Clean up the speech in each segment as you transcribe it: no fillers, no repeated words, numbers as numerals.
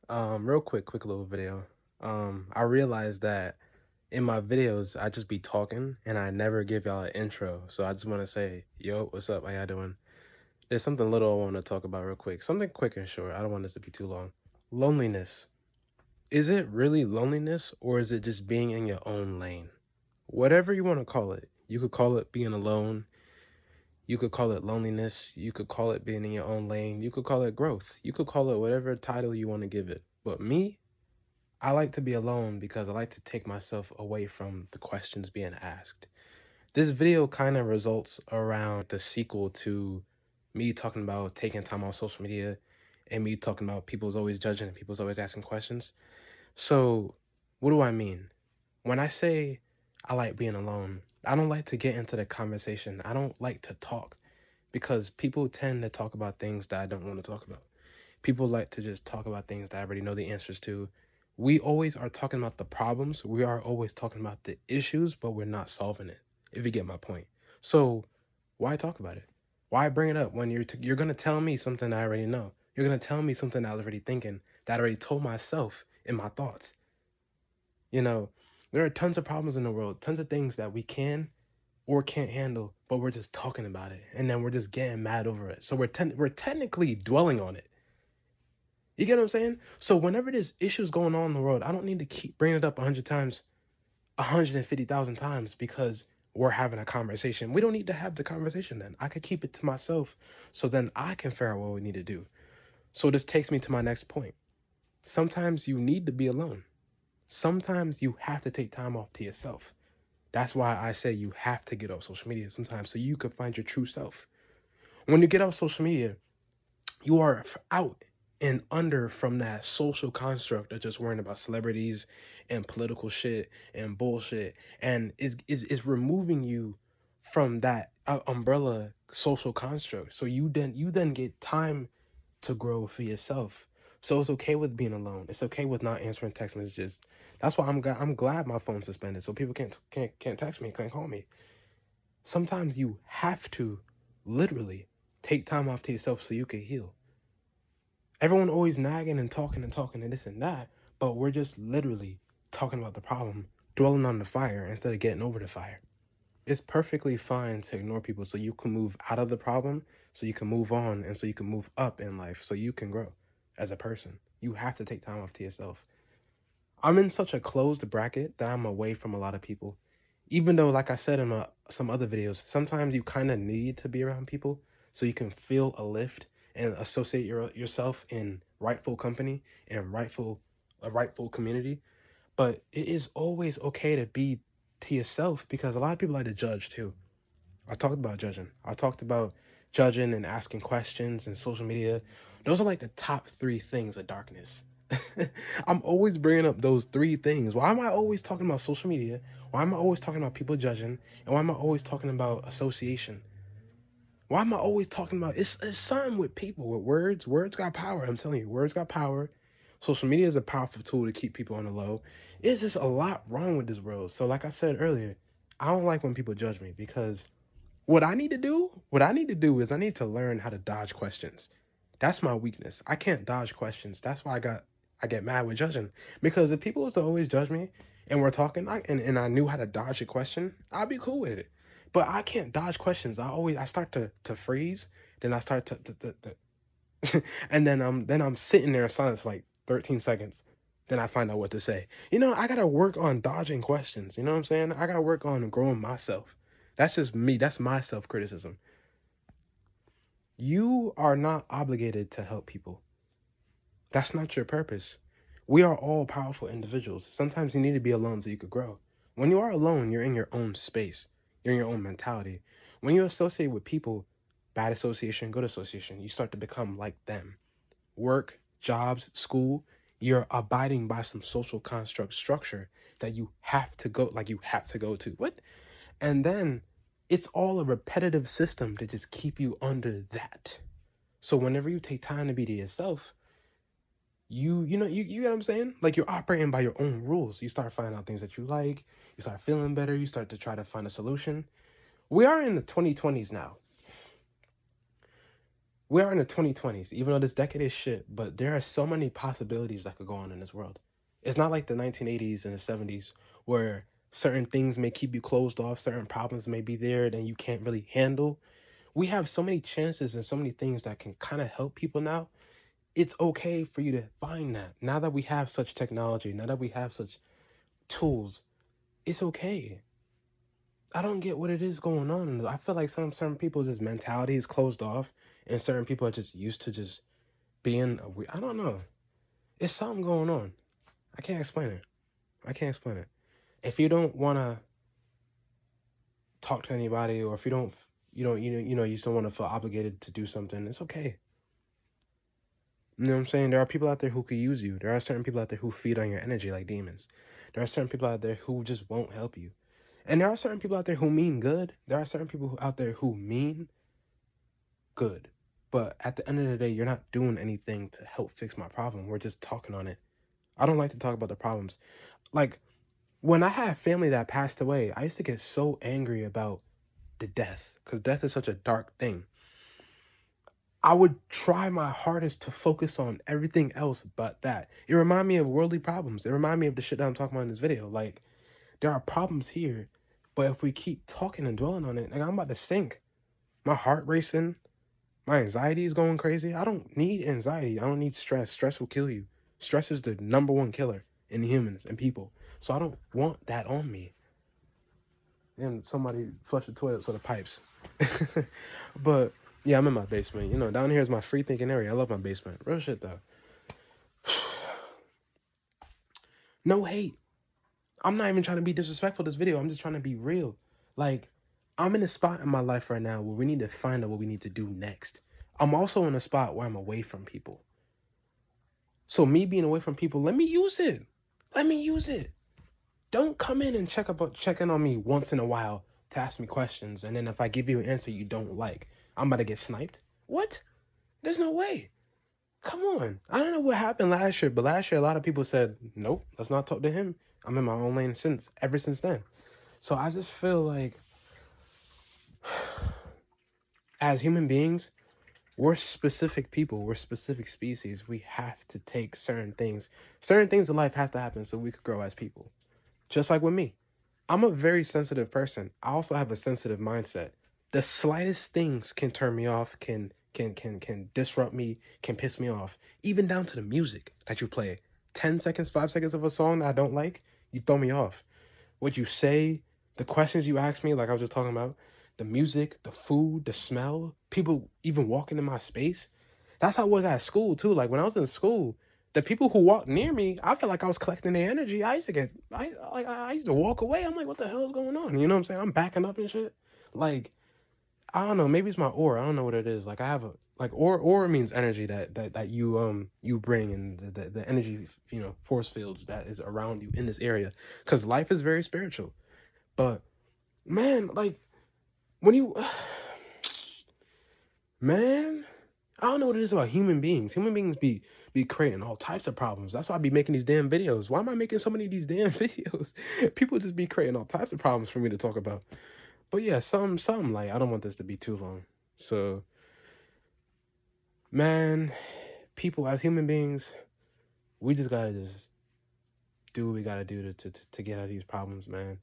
Real quick little video. I realized that in my videos, I just be talking and I never give y'all an intro. So I just want to say, yo, what's up? How y'all doing? There's something little I want to talk about real quick. Something quick and short. I don't want this to be too long. Loneliness. Is it really loneliness or is it just being in your own lane? Whatever you want to call it. You could call it being alone. You could call it loneliness. You could call it being in your own lane. You could call it growth. You could call it whatever title you want to give it. But me, I like to be alone because I like to take myself away from the questions being asked. This video kind of results around the sequel to me talking about taking time off social media and me talking about people's always judging and people's always asking questions. So, what do I mean? When I say I like being alone, I don't like to get into the conversation. I don't like to talk because people tend to talk about things that I don't want to talk about. People like to just talk about things that I already know the answers to. We always are talking about the problems. We are always talking about the issues, but we're not solving it, if you get my point. So why talk about it? Why bring it up when you're going to tell me something I already know? You're going to tell me something I was already thinking, that I already told myself in my thoughts. You know, there are tons of problems in the world, tons of things that we can or can't handle, but we're just talking about it. And then we're just getting mad over it. So we're technically dwelling on it. You get what I'm saying? So whenever there's issues going on in the world, I don't need to keep bringing it up 100 times, 150,000 times because we're having a conversation. We don't need to have the conversation then. I could keep it to myself so then I can figure out what we need to do. So this takes me to my next point. Sometimes you need to be alone. Sometimes you have to take time off to yourself. That's why I say you have to get off social media sometimes so you can find your true self. When you get off social media, you are out and under from that social construct of just worrying about celebrities and political shit and bullshit, and is removing you from that umbrella social construct. So you then get time to grow for yourself. So it's okay with being alone. It's okay with not answering text messages. That's why I'm glad my phone's suspended so people can't text me, can't call me. Sometimes you have to literally take time off to yourself so you can heal. Everyone always nagging and talking and this and that, but we're just literally talking about the problem, dwelling on the fire instead of getting over the fire. It's perfectly fine to ignore people so you can move out of the problem, so you can move on, and so you can move up in life, so you can grow as a person. You have to take time off to yourself. I'm in such a closed bracket that I'm away from a lot of people. Even though, like I said in some other videos, sometimes you kind of need to be around people so you can feel a lift and associate yourself in rightful company and a rightful community. But it is always okay to be to yourself because a lot of people like to judge too. I talked about judging. I talked about judging and asking questions and social media. Those are like the top three things of darkness. I'm always bringing up those three things. Why am I always talking about social media? Why am I always talking about people judging? And why am I always talking about association? Why am I always talking about it's something with people, with words? Words got power. I'm telling you, words got power. Social media is a powerful tool to keep people on the low. It's just a lot wrong with this world. So, like I said earlier, I don't like when people judge me because what I need to do is I need to learn how to dodge questions. That's my weakness. I can't dodge questions. That's why I get mad with judging. Because if people was to always judge me and we're talking and I knew how to dodge a question, I'd be cool with it. But I can't dodge questions. I start to freeze, then I start to and then I'm sitting there in silence for like 13 seconds. Then I find out what to say. I gotta work on dodging questions. You know what I'm saying? I gotta work on growing myself. That's just me. That's my self-criticism. You are not obligated to help people. That's not your purpose. We are all powerful individuals. Sometimes you need to be alone so you could grow. When you are alone, you're in your own space. You're in your own mentality. When you associate with people, bad association, good association, you start to become like them. Work, jobs, school, you're abiding by some social construct structure that you have to go to. What? And then it's all a repetitive system to just keep you under that. So whenever you take time to be to yourself, you get what I'm saying? Like you're operating by your own rules. You start finding out things that you like, you start feeling better, you start to try to find a solution. We are in the 2020s now. We are in the 2020s, even though this decade is shit, but there are so many possibilities that could go on in this world. It's not like the 1980s and the 70s where certain things may keep you closed off, certain problems may be there that you can't really handle. We have so many chances and so many things that can kind of help people now. It's okay for you to find that. Now that we have such technology, now that we have such tools, it's okay. I don't get what it is going on. I feel like certain people's mentality is closed off, and certain people are just used to just being I don't know. It's something going on. I can't explain it. I can't explain it. If you don't want to talk to anybody, or if you don't, you just don't want to feel obligated to do something, it's okay. You know what I'm saying? There are people out there who could use you. There are certain people out there who feed on your energy like demons. There are certain people out there who just won't help you. And there are certain people out there who mean good. There are certain people out there who mean good. But at the end of the day, you're not doing anything to help fix my problem. We're just talking on it. I don't like to talk about the problems. Like, when I had family that passed away, I used to get so angry about the death, because death is such a dark thing. I would try my hardest to focus on everything else but that. It reminded me of worldly problems. It reminded me of the shit that I'm talking about in this video. Like, there are problems here, but if we keep talking and dwelling on it, like, I'm about to sink. My heart racing. My anxiety is going crazy. I don't need anxiety. I don't need stress. Stress will kill you. Stress is the #1 killer in humans and people. So I don't want that on me. And somebody flushed the toilet so the pipes. But yeah, I'm in my basement. You know, down here is my free thinking area. I love my basement. Real shit though. No hate. I'm not even trying to be disrespectful this video. I'm just trying to be real. Like, I'm in a spot in my life right now where we need to find out what we need to do next. I'm also in a spot where I'm away from people. So me being away from people, let me use it. Let me use it. Don't come in and check in on me once in a while to ask me questions, and then if I give you an answer you don't like, I'm about to get sniped. What? There's no way. Come on. I don't know what happened last year, but last year a lot of people said, nope, let's not talk to him. I'm in my own lane ever since then. So I just feel like as human beings, we're specific people. We're specific species. We have to take certain things. Certain things in life have to happen so we could grow as people. Just like with me. I'm a very sensitive person. I also have a sensitive mindset. The slightest things can turn me off, can disrupt me, can piss me off. Even down to the music that you play. 10 seconds, 5 seconds of a song that I don't like, you throw me off. What you say, the questions you ask me, like I was just talking about, the music, the food, the smell, people even walking in my space. That's how it was at school too. Like when I was in school, the people who walked near me, I felt like I was collecting their energy. I used to walk away. I'm like, what the hell is going on? You know what I'm saying? I'm backing up and shit. Like, I don't know. Maybe it's my aura. I don't know what it is. Like I have a aura means energy that you bring, and the energy, force fields that is around you in this area. Because life is very spiritual. But man, like when you man, I don't know what it is about human beings. Human beings be creating all types of problems. That's why I be making these damn videos. Why am I making so many of these damn videos? People just be creating all types of problems for me to talk about. But yeah, some like, I don't want this to be too long. So, man, people as human beings, we just gotta just do what we gotta do to get out of these problems, man.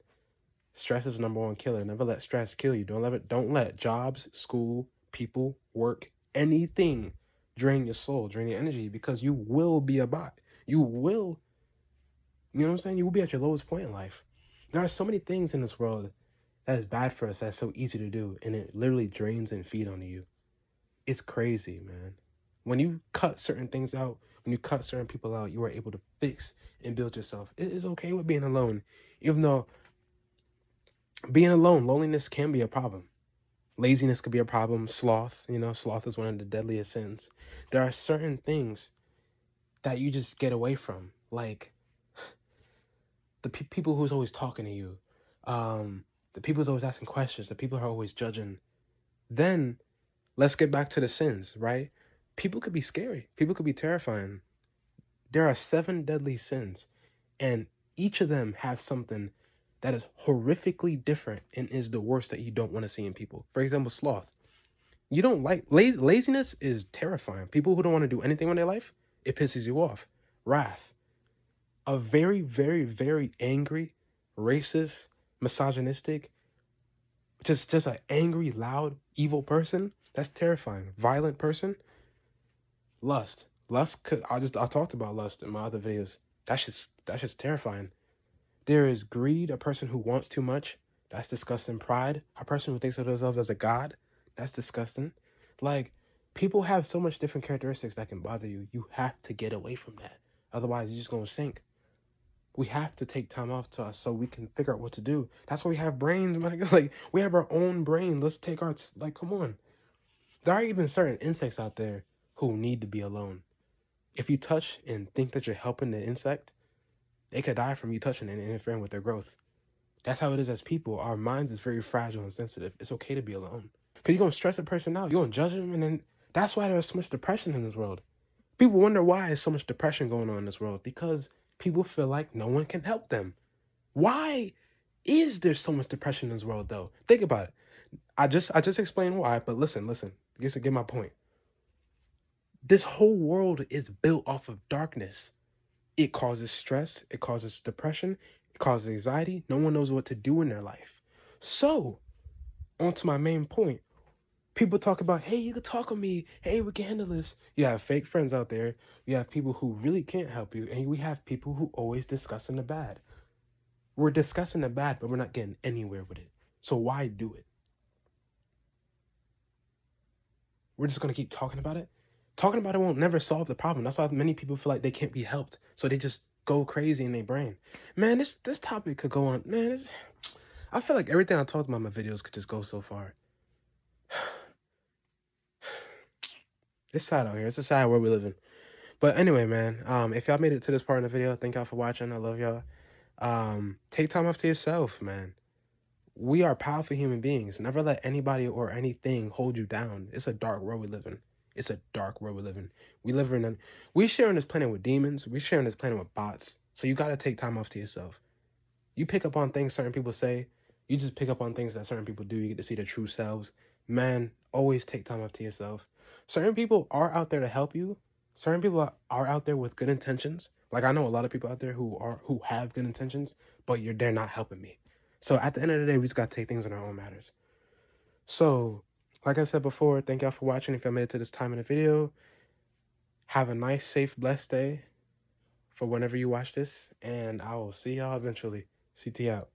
Stress is the #1 killer. Never let stress kill you. Don't let jobs, school, people, work, anything drain your soul, drain your energy, because you will be a bot. You will, you know what I'm saying? You will be at your lowest point in life. There are so many things in this world that is bad for us, that's so easy to do, and it literally drains and feeds onto you. It's crazy, man. When you cut certain things out, when you cut certain people out, you are able to fix and build yourself. It is okay with being alone, even though being alone, loneliness can be a problem. Laziness could be a problem. Sloth, sloth is one of the deadliest sins. There are certain things that you just get away from, like the people who's always talking to you, the people who's always asking questions, the people who are always judging. Then let's get back to the sins, right? People could be scary. People could be terrifying. There are 7 deadly sins, and each of them have something that is horrifically different and is the worst that you don't want to see in people. For example, sloth. You don't like laziness is terrifying. People who don't want to do anything in their life, it pisses you off. Wrath. A very, very, very angry, racist, misogynistic, just an angry, loud, evil person. That's terrifying. Violent person. Lust. Lust. I talked about lust in my other videos. That's just terrifying. There is greed, a person who wants too much. That's disgusting. Pride, a person who thinks of themselves as a god. That's disgusting. Like, people have so much different characteristics that can bother you. You have to get away from that. Otherwise, you're just going to sink. We have to take time off to us so we can figure out what to do. That's why we have brains, man. Like, we have our own brain. Let's take our, like, come on. There are even certain insects out there who need to be alone. If you touch and think that you're helping the insect, they could die from you touching and interfering with their growth. That's how it is as people. Our minds is very fragile and sensitive. It's okay to be alone. Because you're going to stress a person out. You're going to judge them. And then that's why there's so much depression in this world. People wonder why there's so much depression going on in this world. Because people feel like no one can help them. Why is there so much depression in this world, though? Think about it. I just explained why, but listen. Just to get my point. This whole world is built off of darkness. It causes stress. It causes depression. It causes anxiety. No one knows what to do in their life. So, on to my main point. People talk about, hey, you can talk with me. Hey, we can handle this. You have fake friends out there. You have people who really can't help you. And we have people who always discussing the bad. We're discussing the bad, but we're not getting anywhere with it. So why do it? We're just going to keep talking about it? Talking about it won't never solve the problem. That's why many people feel like they can't be helped. So they just go crazy in their brain. Man, this topic could go on. Man, I feel like everything I talked about in my videos could just go so far. It's sad out here. It's a sad world we live in. But anyway, man, if y'all made it to this part of the video, thank y'all for watching. I love y'all. Take time off to yourself, man. We are powerful human beings. Never let anybody or anything hold you down. It's a dark world we live in. It's a dark world we live in. We sharing this planet with demons. We sharing this planet with bots. So you got to take time off to yourself. You pick up on things certain people say. You just pick up on things that certain people do. You get to see their true selves. Man, always take time off to yourself. Certain people are out there to help you. Certain people are out there with good intentions. Like, I know a lot of people out there who have good intentions, but they're not helping me. So at the end of the day, we just got to take things in our own matters. So, like I said before, thank y'all for watching. If y'all made it to this time in the video, have a nice, safe, blessed day for whenever you watch this. And I will see y'all eventually. CT out.